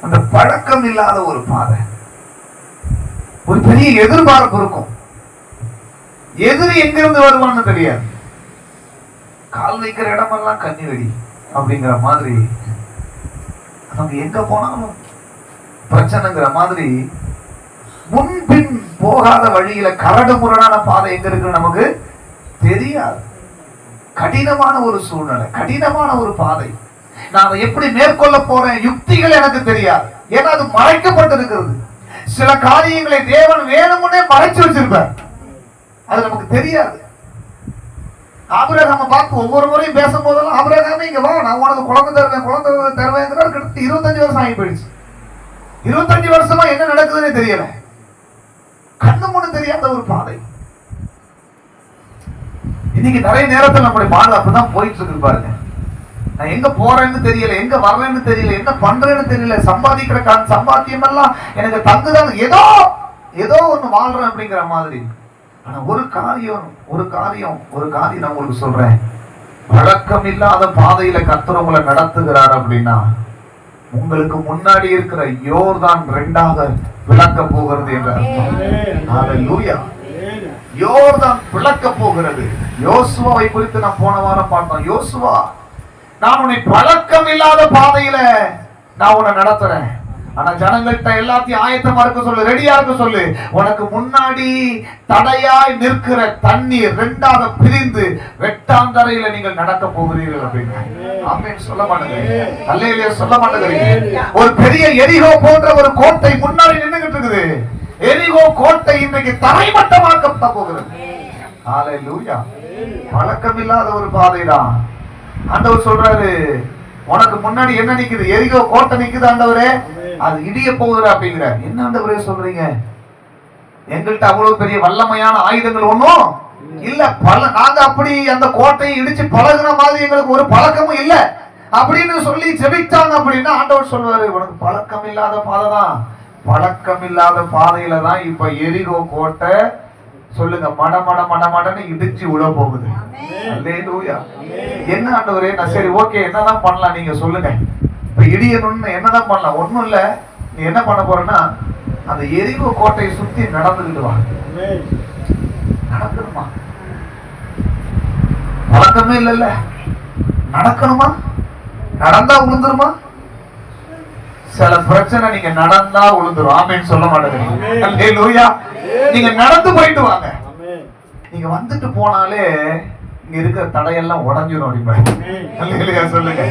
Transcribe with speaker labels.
Speaker 1: அந்த பழக்கம் இல்லாத ஒரு பாதை. ஒரு பெரிய எதிர்பார்ப்பு இருக்கும். எதிரி எங்கிருந்து வருவான்னு தெரியாது. கால் வைக்கிற இடமெல்லாம் கண்ணி வெடி அப்படிங்கிற மாதிரி, அவங்க எங்க போனாலும் பிரச்சனைங்கிற மாதிரி, முன்பின் போகாத வழியில கரடு முரடான பாதை எங்க இருக்குன்னு நமக்கு தெரியாது. கடினமான ஒரு சூழ்நிலை, கடினமான ஒரு பாதை. நான் அதை எப்படி மேற்கொள்ள போறேன், யுக்திகள் எனக்கு தெரியாது. ஏன்னா அது மறைக்கப்பட்டிருக்கிறது. சில காரியங்களை தேவன் வேணும்னே மறைச்சு வச்சிருப்பார், அது நமக்கு தெரியாது. ஆபிரகாமை பார்த்து ஒவ்வொரு முறையும் பேசும் போதெல்லாம், ஆபிரகாமே இங்க வா, நான் உனக்கு குழந்தை தருவேன், குழந்தை தருவேங்கிறார். கிட்டத்தட்ட 25 வருஷம் ஆகி போயிடுச்சு. 25 வருஷமா என்ன நடக்குதுன்னே தெரியல. கண்ணு முன்னு தெரியாத ஒரு பாதை. இன்னைக்கு நிறைய நேரத்தில் நம்முடைய பாதை அப்படிதான் போயிட்டு இருக்கு பாருங்க. நான் எங்க போறேன்னு தெரியல, எங்க வர்றேன்னு தெரியல, என்ன பண்றேன்னு தெரியல, சம்பாதிக்கிற சம்பாத்தியம் எல்லாம் எனக்கு தங்குதான், ஏதோ ஒண்ணு வாழ்றேன் அப்படிங்கிற மாதிரி. ஆனா ஒரு காரியம் நான் உங்களுக்கு சொல்றேன். பழக்கம் இல்லாத பாதையில கர்த்தர் உங்களை நடத்துகிறார் அப்படின்னா, உங்களுக்கு முன்னாடி இருக்கிற யோர்தான் 2ஆக விளக்க போகிறது என்ற அர்த்தம். ஹல்லேலூயா. யோர்தான் விளக்க போகிறது. யோசுவாவை குறித்து நான் போன வாரம் பார்த்தோம். யோசுவா, நான் உன்னை பழக்கம் இல்லாத பாதையில நான் உன்னை நடத்துறேன். ஆனா ஜனங்கள்கிட்ட எல்லாத்தையும் ஆயத்தமா இருக்க சொல்லு, ரெடியா இருக்க சொல்லு. உனக்கு முன்னாடி தடையாய் நிற்கிற தண்ணீர் 2ஆக பிரிந்து வெட்டாந்தரையில நீங்கள் நடக்க போகிறீர்கள் அப்படின்னு. ஆமென் சொல்ல மாட்டேங்கிறீங்க, அல்லேலூயா சொல்ல மாட்டேங்கிறீங்க. ஒரு பெரிய எரிகோ போன்ற ஒரு கோட்டை முன்னாடி நின்னுகிட்டு இருக்குது. எரிகோ கோட்டை இன்றைக்கு தரைமட்டமாக்கப்பட போகிறது. ஹல்லேலூயா. பழக்கம் இல்லாத ஒரு பாதைதான். ஆண்டவர் சொல்றாரு, உனக்கு முன்னாடி என்ன நிக்குது? எரிகோ கோட்டை நிக்குது ஆண்டவரே, அது இடிய போகுது அப்படிங்கிற. என்ன ஆண்டவரே சொல்றீங்க? எங்கள்கிட்ட அவ்வளவு பெரிய வல்லமையான ஆயுதங்கள் ஒண்ணும் இல்ல, நாங்க அப்படி அந்த கோட்டையை இடிச்சு பழகுன மாதிரி எங்களுக்கு ஒரு பழக்கமும் இல்ல அப்படின்னு சொல்லி ஜெபிச்சாங்க. அப்படின்னா ஆண்டவர் சொல்வாரு, உனக்கு பழக்கம் இல்லாத பாதை தான். பழக்கம் இல்லாத பாதையில தான் இப்ப எரிகோ கோட்டை சொல்லுங்க மடமடன்னு இடிச்சு விட போகுது. அல்லேலூயா. என்ன ஆண்டவரே, நான் சரி ஓகே என்னதான் பண்ணலாம் நீங்க சொல்லுங்க. இப்ப இடியணும்னு என்னதான் பண்ணலாம்? ஒண்ணும் இல்ல, நீ என்ன பண்ண போறேன்னா அந்த எரிகோ கோட்டையை சுத்தி நடந்துகிட்டு வா. நடக்கணுமா? பழக்கமே இல்ல, நடக்கணுமா? நடந்தா உளுந்துருமா? சில பிரச்சனை நீங்க நடந்தா உளுந்துரும். ஆமென் சொல்ல மாட்டேங்கிறீங்க. அல்லேலூயா. நீங்க நடந்து போயிட்டு வாங்க. நீங்க வந்துட்டு போனாலே இங்க இருக்கிற தடையெல்லாம் உடஞ்சிரும் அப்படிம்பாரு. அல்லேலூயா சொல்லுங்க.